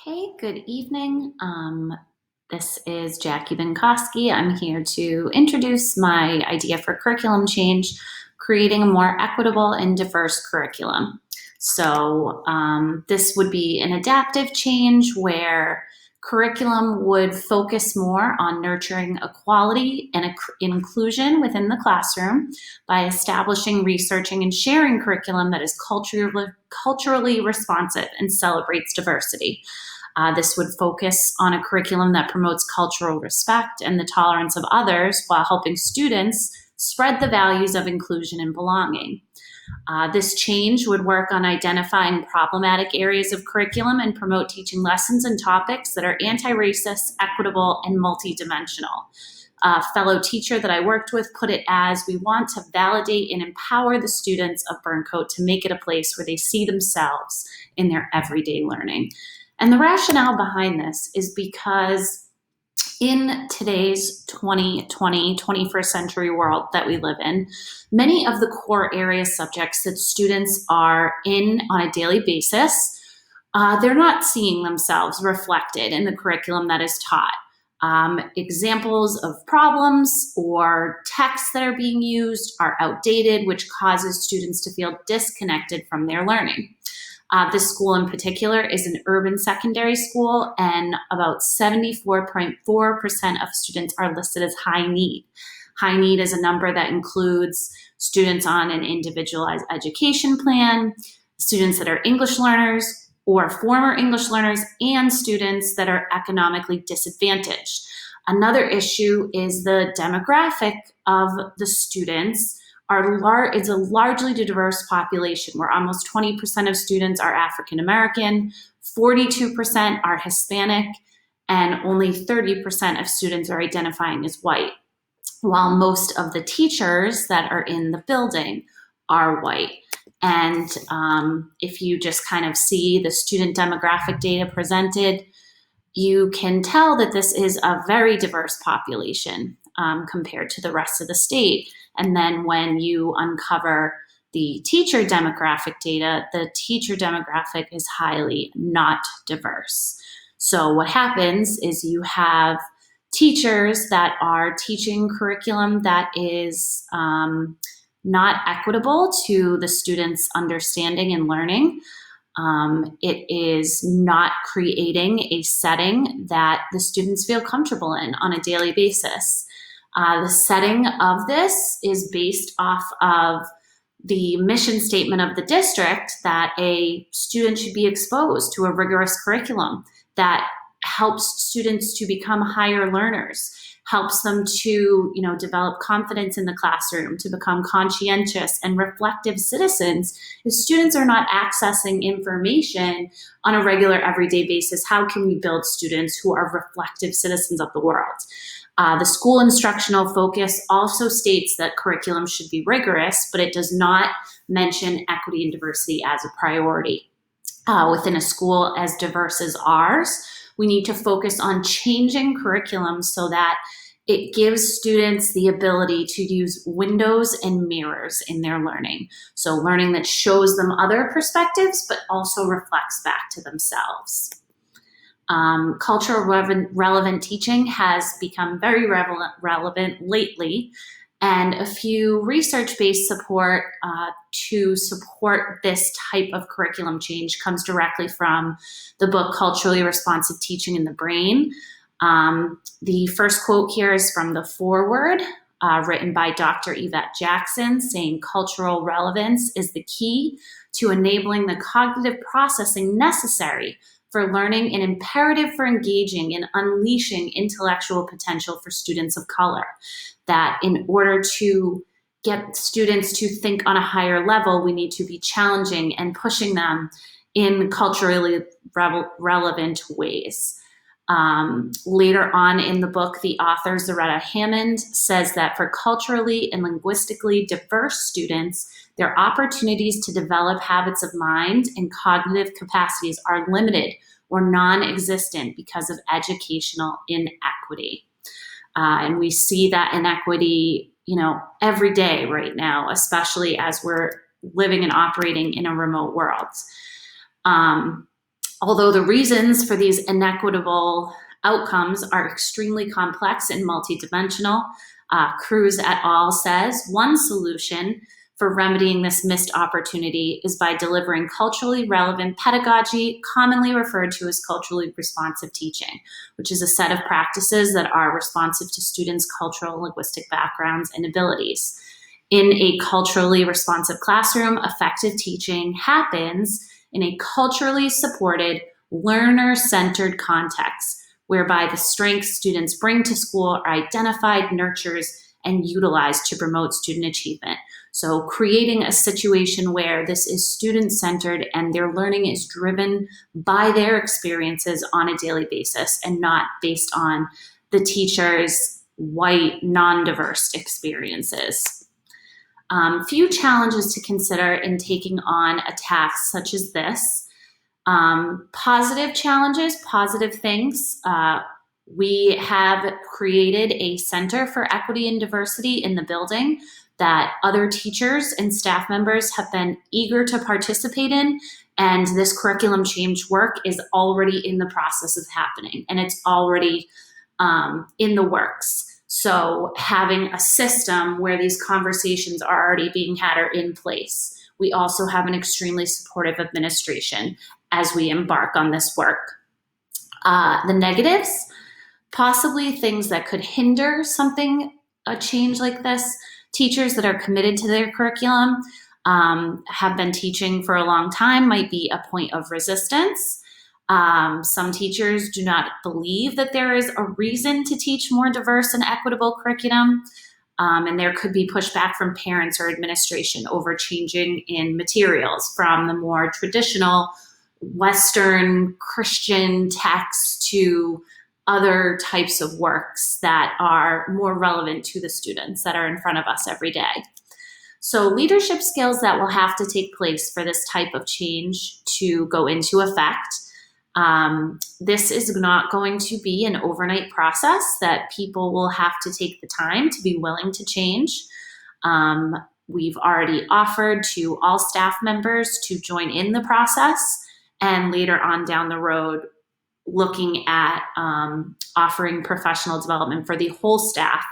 Okay, good evening. This is Jackie Binkowski. I'm here to introduce my idea for curriculum change, creating a more equitable and diverse curriculum. This would be an adaptive change where curriculum would focus more on nurturing equality and inclusion within the classroom by establishing, researching, and sharing curriculum that is culturally responsive and celebrates diversity. This would focus on a curriculum that promotes cultural respect and the tolerance of others while helping students spread the values of inclusion and belonging. This change would work on identifying problematic areas of curriculum and promote teaching lessons and topics that are anti-racist, equitable, and multidimensional. A fellow teacher that I worked with put it as, we want to validate and empower the students of Burncoat to make it a place where they see themselves in their everyday learning. And the rationale behind this is because in today's 2020, 21st century world that we live in, many of the core area subjects that students are in on a daily basis, they're not seeing themselves reflected in the curriculum that is taught. Examples of problems or texts that are being used are outdated, which causes students to feel disconnected from their learning. This school in particular is an urban secondary school, and about 74.4% of students are listed as high need. High need is a number that includes students on an individualized education plan, students that are English learners or former English learners, and students that are economically disadvantaged. Another issue is the demographic of the students. It's a largely diverse population where almost 20% of students are African American, 42% are Hispanic, and only 30% of students are identifying as white, while most of the teachers that are in the building are white. And if you just kind of see the student demographic data presented, you can tell that this is a very diverse population compared to the rest of the state. And then when you uncover the teacher demographic data, the teacher demographic is highly not diverse. So what happens is you have teachers that are teaching curriculum that is not equitable to the students' understanding and learning. It is not creating a setting that the students feel comfortable in on a daily basis. The setting of this is based off of the mission statement of the district that a student should be exposed to a rigorous curriculum that helps students to become higher learners, helps them to, develop confidence in the classroom, to become conscientious and reflective citizens. If students are not accessing information on a regular, everyday basis, how can we build students who are reflective citizens of the world? The school instructional focus also states that curriculum should be rigorous, but it does not mention equity and diversity as a priority. Within a school as diverse as ours, we need to focus on changing curriculum so that it gives students the ability to use windows and mirrors in their learning. So learning that shows them other perspectives, but also reflects back to themselves. Cultural relevant teaching has become very relevant lately, and a few research-based support to support this type of curriculum change comes directly from the book Culturally Responsive Teaching in the Brain. The first quote here is from the foreword, written by Dr. Yvette Jackson, saying cultural relevance is the key to enabling the cognitive processing necessary for learning and imperative for engaging and unleashing intellectual potential for students of color. That in order to get students to think on a higher level, we need to be challenging and pushing them in culturally relevant ways. Later on in the book, the author, Zaretta Hammond, says that for culturally and linguistically diverse students, their opportunities to develop habits of mind and cognitive capacities are limited or non-existent because of educational inequity. And we see that inequity, every day right now, especially as we're living and operating in a remote world. Although the reasons for these inequitable outcomes are extremely complex and multidimensional, Cruz et al. Says one solution for remedying this missed opportunity is by delivering culturally relevant pedagogy, commonly referred to as culturally responsive teaching, which is a set of practices that are responsive to students' cultural and linguistic backgrounds and abilities. In a culturally responsive classroom, effective teaching happens in a culturally supported, learner-centered context, whereby the strengths students bring to school are identified, nurtured, and utilized to promote student achievement. So creating a situation where this is student-centered and their learning is driven by their experiences on a daily basis and not based on the teacher's white, non-diverse experiences. Few challenges to consider in taking on a task such as this. Positive challenges, positive things. We have created a Center for Equity and Diversity in the building that other teachers and staff members have been eager to participate in. And this curriculum change work is already in the process of happening, and it's already in the works. So having a system where these conversations are already being had are in place. We also have an extremely supportive administration as we embark on this work. The negatives, possibly things that could hinder a change like this. Teachers that are committed to their curriculum, have been teaching for a long time, might be a point of resistance. Some teachers do not believe that there is a reason to teach more diverse and equitable curriculum, and there could be pushback from parents or administration over changing in materials from the more traditional Western Christian texts to other types of works that are more relevant to the students that are in front of us every day. So leadership skills that will have to take place for this type of change to go into effect. This is not going to be an overnight process that people will have to take the time to be willing to change. We've already offered to all staff members to join in the process, and later on down the road, looking at offering professional development for the whole staff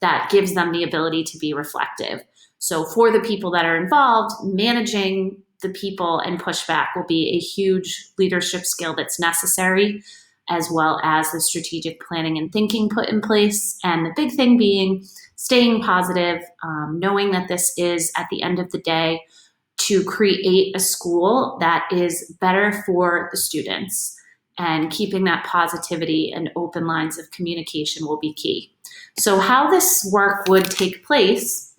that gives them the ability to be reflective. So for the people that are involved, managing the people and pushback will be a huge leadership skill that's necessary, as well as the strategic planning and thinking put in place. And the big thing being staying positive, knowing that this is, at the end of the day, to create a school that is better for the students. And keeping that positivity and open lines of communication will be key. So how this work would take place,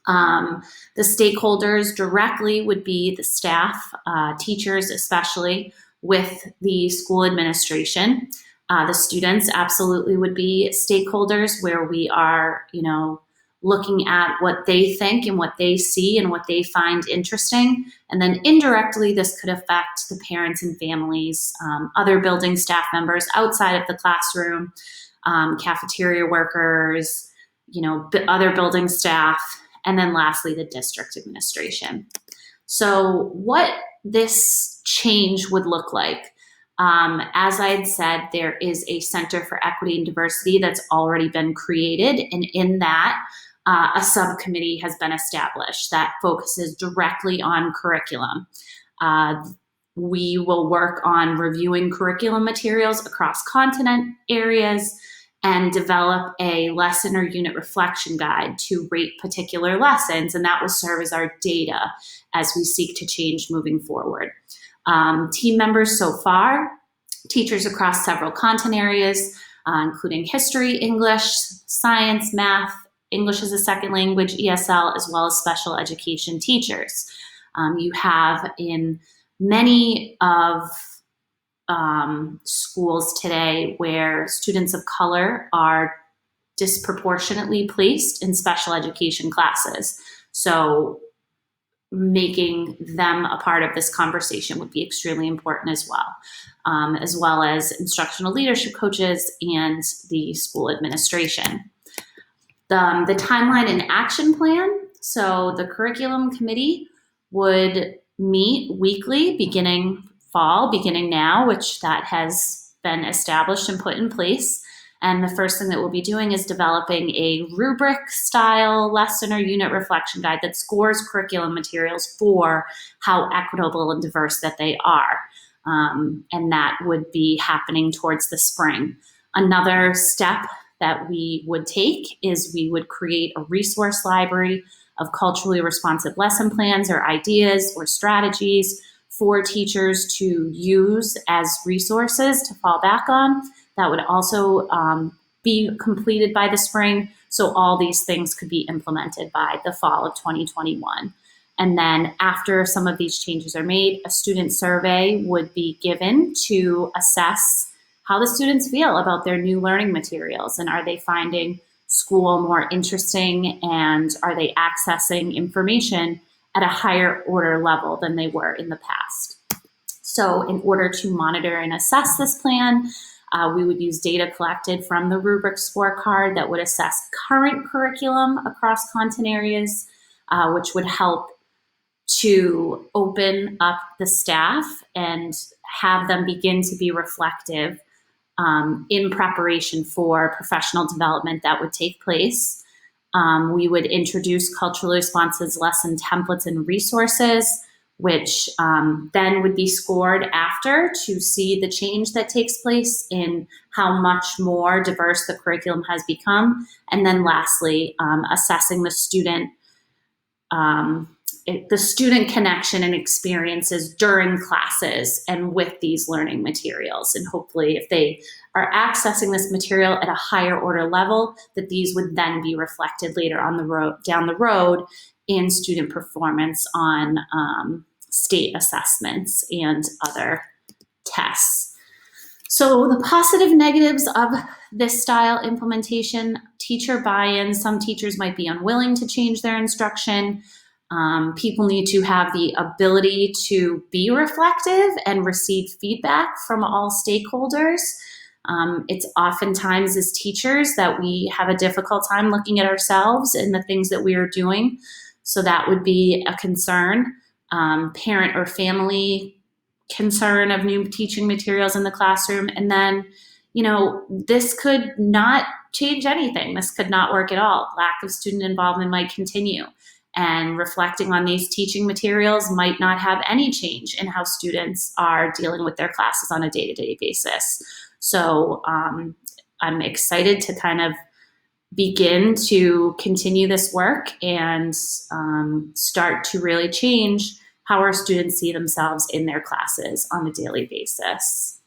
the stakeholders directly would be the staff, teachers especially, with the school administration. The students absolutely would be stakeholders, where we are, looking at what they think and what they see and what they find interesting. And then indirectly, this could affect the parents and families, other building staff members outside of the classroom, cafeteria workers, other building staff, and then lastly, the district administration. So what this change would look like, as I had said, there is a Center for Equity and Diversity that's already been created, and in that, a subcommittee has been established that focuses directly on curriculum. We will work on reviewing curriculum materials across continent areas and develop a lesson or unit reflection guide to rate particular lessons, and that will serve as our data as we seek to change moving forward. Team members so far, teachers across several content areas, including history, English, science, math, English as a second language, ESL, as well as special education teachers. You have in many of schools today where students of color are disproportionately placed in special education classes. So making them a part of this conversation would be extremely important as well as instructional leadership coaches and the school administration. The timeline and action plan. So the curriculum committee would meet weekly beginning fall, beginning now, which that has been established and put in place. And the first thing that we'll be doing is developing a rubric style lesson or unit reflection guide that scores curriculum materials for how equitable and diverse that they are. And that would be happening towards the spring. Another step that we would take is we would create a resource library of culturally responsive lesson plans or ideas or strategies for teachers to use as resources to fall back on. That would also be completed by the spring, so all these things could be implemented by the fall of 2021. And then after some of these changes are made, a student survey would be given to assess how the students feel about their new learning materials, and are they finding school more interesting, and are they accessing information at a higher order level than they were in the past. So in order to monitor and assess this plan, we would use data collected from the rubric scorecard that would assess current curriculum across content areas, which would help to open up the staff and have them begin to be reflective in preparation for professional development that would take place. We would introduce culturally responsive lesson templates and resources, which then would be scored after to see the change that takes place in how much more diverse the curriculum has become. And then lastly, assessing the student connection and experiences during classes and with these learning materials. And hopefully if they are accessing this material at a higher order level, that these would then be reflected later on down the road in student performance on state assessments and other tests. So the positive negatives of this style implementation: teacher buy-in. Some teachers might be unwilling to change their instruction. People need to have the ability to be reflective and receive feedback from all stakeholders. It's oftentimes as teachers that we have a difficult time looking at ourselves and the things that we are doing. So that would be a concern. Parent or family concern of new teaching materials in the classroom. And then, this could not change anything. This could not work at all. Lack of student involvement might continue. And reflecting on these teaching materials might not have any change in how students are dealing with their classes on a day-to-day basis. So I'm excited to kind of begin to continue this work and start to really change how our students see themselves in their classes on a daily basis.